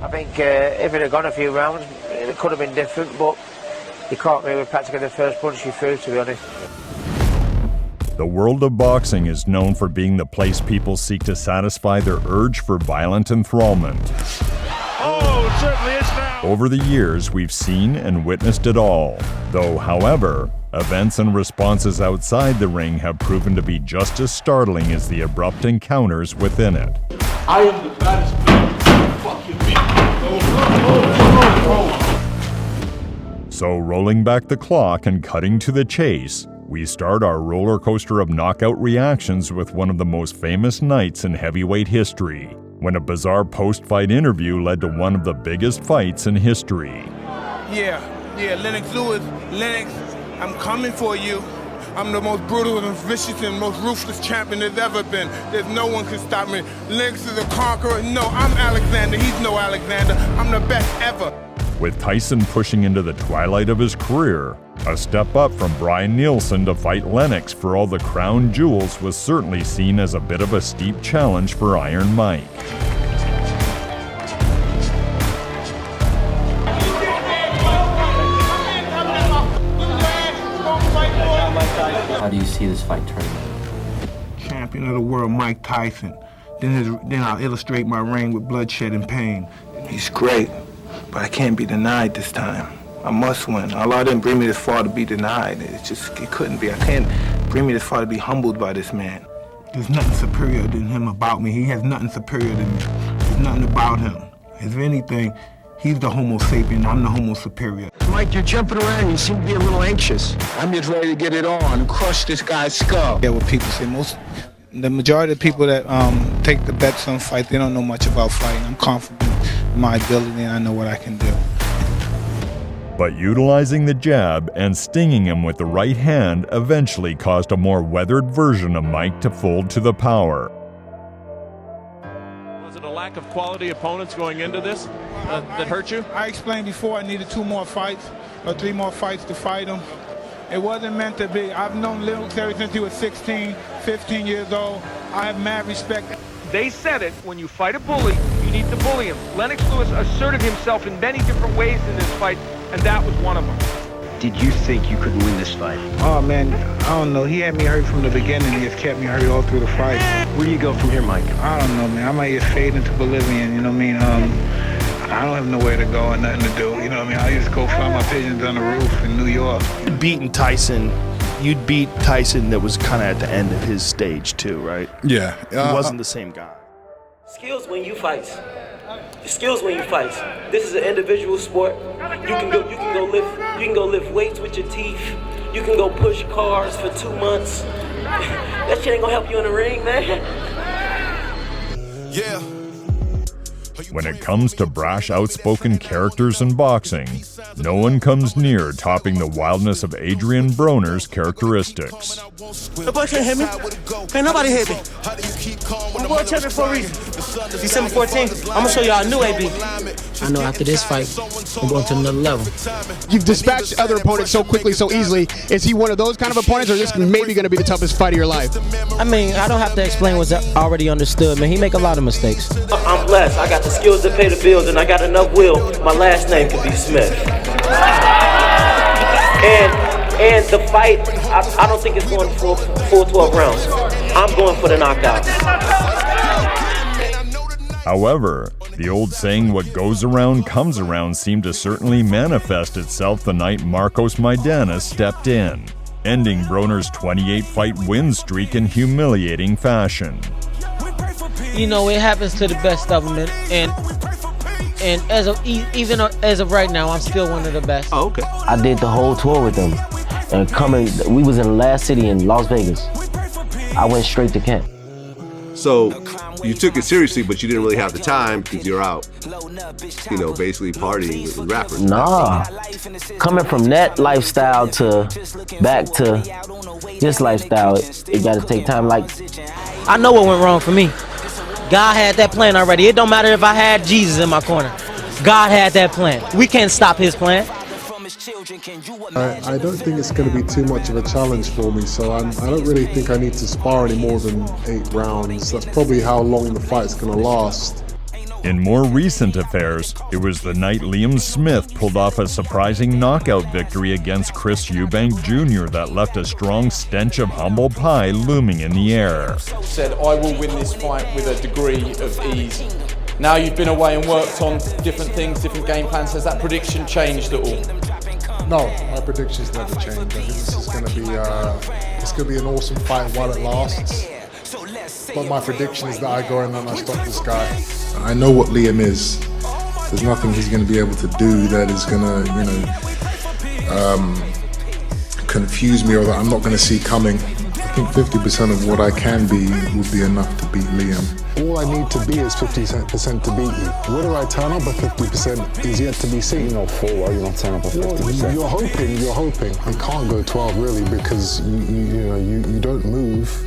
I think if it had gone a few rounds, it could have been different, but he caught me with practically the first punch he threw, to be honest. The world of boxing is known for being the place people seek to satisfy their urge for violent enthrallment. Oh, it certainly is now. Over the years, we've seen and witnessed it all. Though, however, events and responses outside the ring have proven to be just as startling as the abrupt encounters within it. I am the baddest man. Fucking me. So, rolling back the clock and cutting to the chase, we start our roller coaster of knockout reactions with one of the most famous nights in heavyweight history, when a bizarre post-fight interview led to one of the biggest fights in history. Yeah, Lennox Lewis, Lennox, I'm coming for you. I'm the most brutal and vicious and most ruthless champion there's ever been. There's no one can stop me. Lennox is a conqueror. No, I'm Alexander. He's no Alexander. I'm the best ever. With Tyson pushing into the twilight of his career, a step up from Brian Nielsen to fight Lennox for all the crown jewels was certainly seen as a bit of a steep challenge for Iron Mike. How do you see this fight turning out? Champion of the world, Mike Tyson. Then I'll illustrate my reign with bloodshed and pain. He's great, but I can't be denied this time. I must win. Allah didn't bring me this far to be denied. It couldn't be. I can't bring me this far to be humbled by this man. There's nothing superior than him about me. He has nothing superior than me. There's nothing about him. If anything, he's the Homo sapien, I'm the Homo superior. Mike, you're jumping around. You seem to be a little anxious. I'm just ready to get it on and crush this guy's skull. Yeah, what people say. The majority of the people that take the bets on fight, they don't know much about fighting. I'm confident in my ability and I know what I can do. But utilizing the jab and stinging him with the right hand eventually caused a more weathered version of Mike to fold to the power. Was it a lack of quality opponents going into this that hurt you? I explained before I needed 2 more fights or 3 more fights to fight him. It wasn't meant to be. I've known Lennox ever since he was 16, 15 years old. I have mad respect. They said it, when you fight a bully, you need to bully him. Lennox Lewis asserted himself in many different ways in this fight, and that was one of them. Did you think you could win this fight? Oh man, I don't know. He had me hurt from the beginning. He just kept me hurt all through the fight. Where do you go from here, Mike? I don't know, man. I might just fade into Bolivian, you know what I mean? I don't have nowhere to go and nothing to do, you know what I mean? I just go fly my pigeons on the roof in New York. You'd beat Tyson that was kind of at the end of his stage too, right? Yeah. He wasn't the same guy. Skills when you fight. Skills when you fight. This is an individual sport. You can go lift weights with your teeth. You can go push cars for 2 months. That shit ain't gonna help you in the ring, man. Yeah. When it comes to brash, outspoken characters in boxing, no one comes near topping the wildness of Adrian Broner's characteristics. The boy can't hit me. Can't nobody hit me. I'm the world champion for a reason. December 14th, I'm gonna show y'all a new AB. I know after this fight, I'm going to another level. You've dispatched other opponents so quickly, so easily. Is he one of those kind of opponents, or is this maybe going to be the toughest fight of your life? I mean, I don't have to explain what's already understood, man. He make a lot of mistakes. I'm blessed. I got the skills to pay the bills, and I got enough will. My last name could be Smith. And the fight, I don't think it's going for full 12 rounds. I'm going for the knockout. However, the old saying, what goes around comes around, seemed to certainly manifest itself the night Marcos Maidana stepped in, ending Broner's 28-fight win streak in humiliating fashion. You know, it happens to the best of them, and even as of right now, I'm still one of the best. Oh, okay. I did the whole tour with them, and we was in the last city in Las Vegas. I went straight to camp. So you took it seriously, but you didn't really have the time because you're out, you know, basically partying with rappers. Nah, coming from that lifestyle to back to this lifestyle, it got to take time. Like, I know what went wrong for me. God had that plan already. It don't matter if I had Jesus in my corner. God had that plan. We can't stop his plan. I don't think it's going to be too much of a challenge for me, so I don't really think I need to spar any more than 8 rounds. That's probably how long the fight's going to last. In more recent affairs, it was the night Liam Smith pulled off a surprising knockout victory against Eubank Jr. that left a strong stench of humble pie looming in the air. Said, I will win this fight with a degree of ease. Now you've been away and worked on different things, different game plans. Has that prediction changed at all? No, my predictions never change. I think this is going to be an awesome fight while it lasts. But my prediction is that I go in and I stop this guy. I know what Liam is. There's nothing he's going to be able to do that is going to, confuse me or that I'm not going to see coming. I think 50% of what I can be would be enough to beat Liam. All I need to be is 50% to beat you. Whether I turn up at 50% is yet to be seen. You're not full, well, you're not turning up at 50%. You're hoping. It can't go 12 really because you don't move,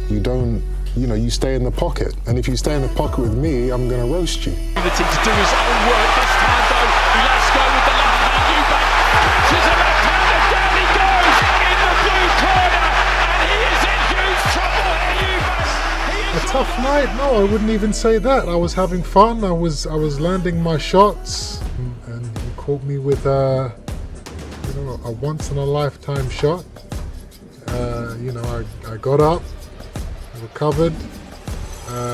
you stay in the pocket. And if you stay in the pocket with me, I'm going to roast you. To do his own work this time though, he lets go with the left hand. Eubank to the left hander, down he goes in the blue corner, and he is in huge trouble. Eubank. A tough night? No, I wouldn't even say that. I was having fun. I was landing my shots, and he caught me with a once in a lifetime shot. I got up, recovered.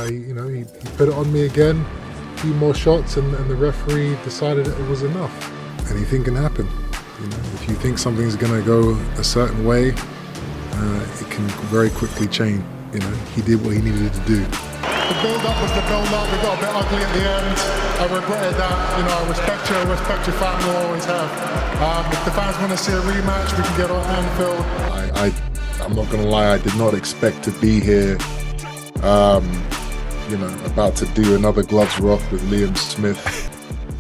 He put it on me again. A few more shots, and the referee decided it was enough. Anything can happen. If you think something's going to go a certain way, it can very quickly change. He did what he needed to do. The build-up was the build-up. We got a bit ugly at the end. I regretted that. I respect your family, I always have. If the fans want to see a rematch, we can get on Anfield. I'm not going to lie, I did not expect to be here, about to do another gloves rock with Liam Smith.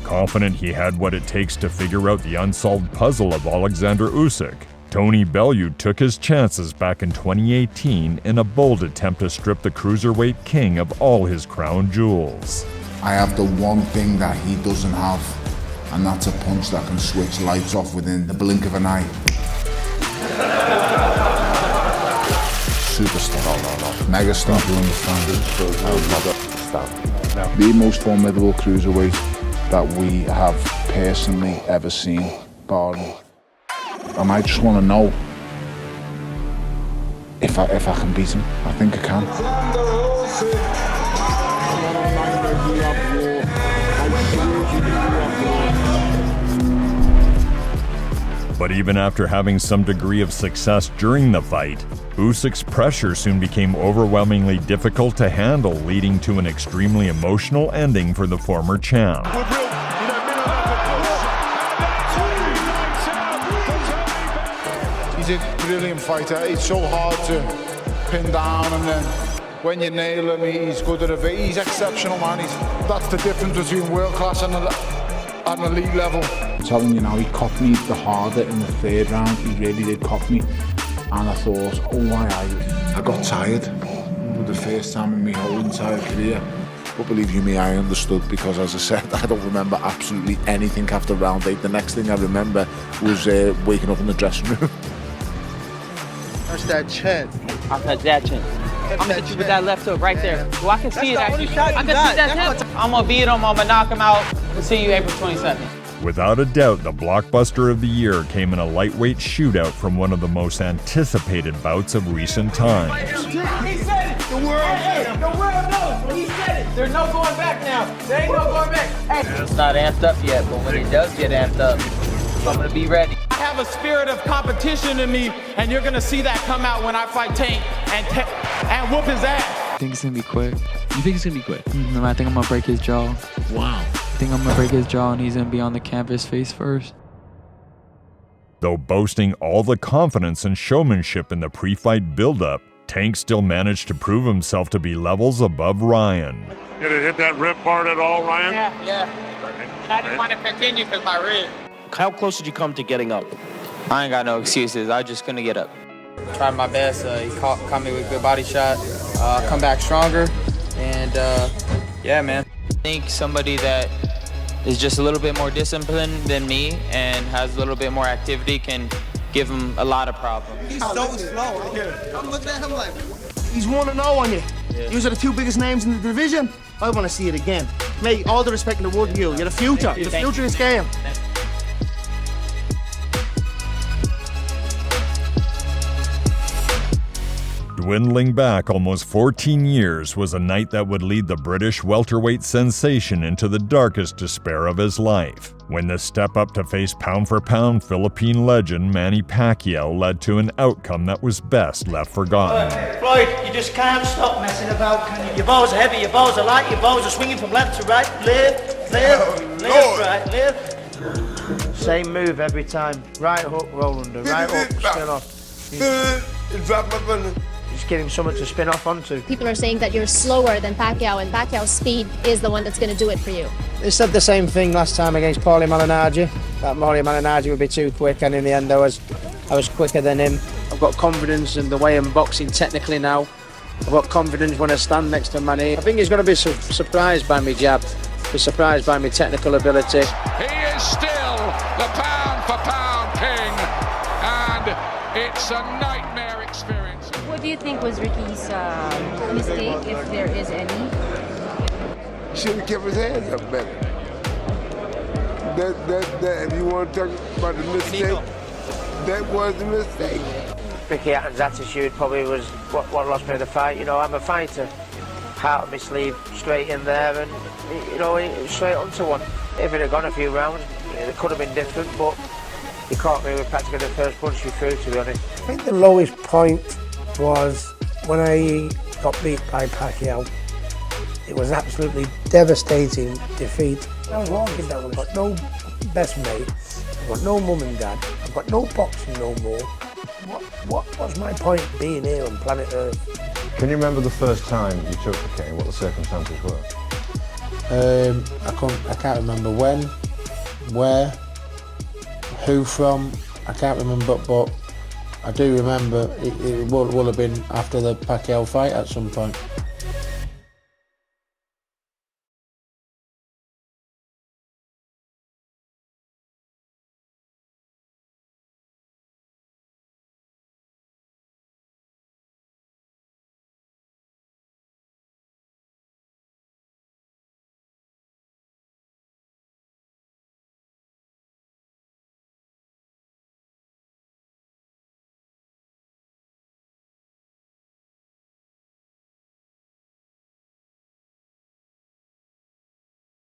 Confident he had what it takes to figure out the unsolved puzzle of Alexander Usyk, Tony Bellew took his chances back in 2018 in a bold attempt to strip the cruiserweight king of all his crown jewels. I have the one thing that he doesn't have, and that's a punch that can switch lights off within the blink of an eye. Superstar, megastar, you understand? The most formidable cruiserweight that we have personally ever seen, barring. And I just want to know if I can beat him. I think I can. But even after having some degree of success during the fight, Usyk's pressure soon became overwhelmingly difficult to handle, leading to an extremely emotional ending for the former champ. He's a brilliant fighter. It's so hard to pin down, and then when you nail him, he's good at it. He's exceptional, man. That's the difference between world class and an elite level. I'm telling you now, he caught me the harder in the third round. He really did caught me, and I thought, oh my eye. I got tired for the first time in my whole entire career. But believe you me, I understood, because as I said, I don't remember absolutely anything after round 8. The next thing I remember was waking up in the dressing room. Touch that chin. I'll touch that chin. I'm gonna hit you with that left hook right there. Well, I can see it actually. I can see that hip. I'm gonna beat him, I'm gonna knock him out. We'll see you April 22nd. Without a doubt, the blockbuster of the year came in a lightweight shootout from one of the most anticipated bouts of recent times. He said it! The world knows! He said it! There's no going back now. There ain't no going back. Hey. It's not amped up yet, but when it does get amped up, I'm gonna be ready. I have a spirit of competition in me, and you're gonna see that come out when I fight Tank and whoop his ass. I think it's gonna be quick. You think it's gonna be quick? I think I'm gonna break his jaw. Wow. I think I'm gonna break his jaw, and he's gonna be on the canvas face first. Though boasting all the confidence and showmanship in the pre-fight build-up, Tank still managed to prove himself to be levels above Ryan. Did it hit that rib part at all, Ryan? Yeah. I didn't want to continue because my rib. How close did you come to getting up? I ain't got no excuses. I just gonna get up. Tried my best. He caught me with a good body shot. Come back stronger. And yeah, man. I think somebody that is just a little bit more disciplined than me and has a little bit more activity can give him a lot of problems. He's so slow right here. I'm looking at him like, he's 1-0 on you. Yeah. These are the two biggest names in the division. I want to see it again. Mate, all the respect in the world to you. You're the future. You're the future of this game. Dwindling back almost 14 years was a night that would lead the British welterweight sensation into the darkest despair of his life, when the step up to face pound-for-pound Philippine legend Manny Pacquiao led to an outcome that was best left forgotten. Floyd, you just can't stop messing about, can you? Your balls are heavy, your balls are light, your balls are swinging from left to right. Live, right, live. Same move every time. Right hook, roll under, right hook, spin off. Just give him something to spin off onto. People are saying that you're slower than Pacquiao, and Pacquiao's speed is the one that's going to do it for you. They said the same thing last time against Paulie Malignaggi, that Paulie Malignaggi would be too quick, and in the end I was quicker than him. I've got confidence in the way I'm boxing technically now. I've got confidence when I stand next to Manny. I think he's going to be surprised by me jab, be surprised by my technical ability. He is still the pound-for-pound king, and it's a nightmare experience. What do you think was Ricky's mistake, if there is any? He should have kept his hands up better. That if you want to talk about the mistake, that was the mistake. Ricky Hatton's attitude probably was what lost me the fight. You know, I'm a fighter. Heart on my sleeve, straight in there, and you know, straight onto one. If it had gone a few rounds, it could have been different, but he caught me with practically the first punch he threw, to be honest. I think the lowest point was when I got beat by Pacquiao. It was absolutely devastating defeat. I was walking down, I've got no best mate, I've got no mum and dad, I've got no boxing no more. What's my point being here on planet Earth? Can you remember the first time you took the cane, what the circumstances were? I can't remember when, where, who from, I can't remember, but I do remember it will have been after the Pacquiao fight at some point.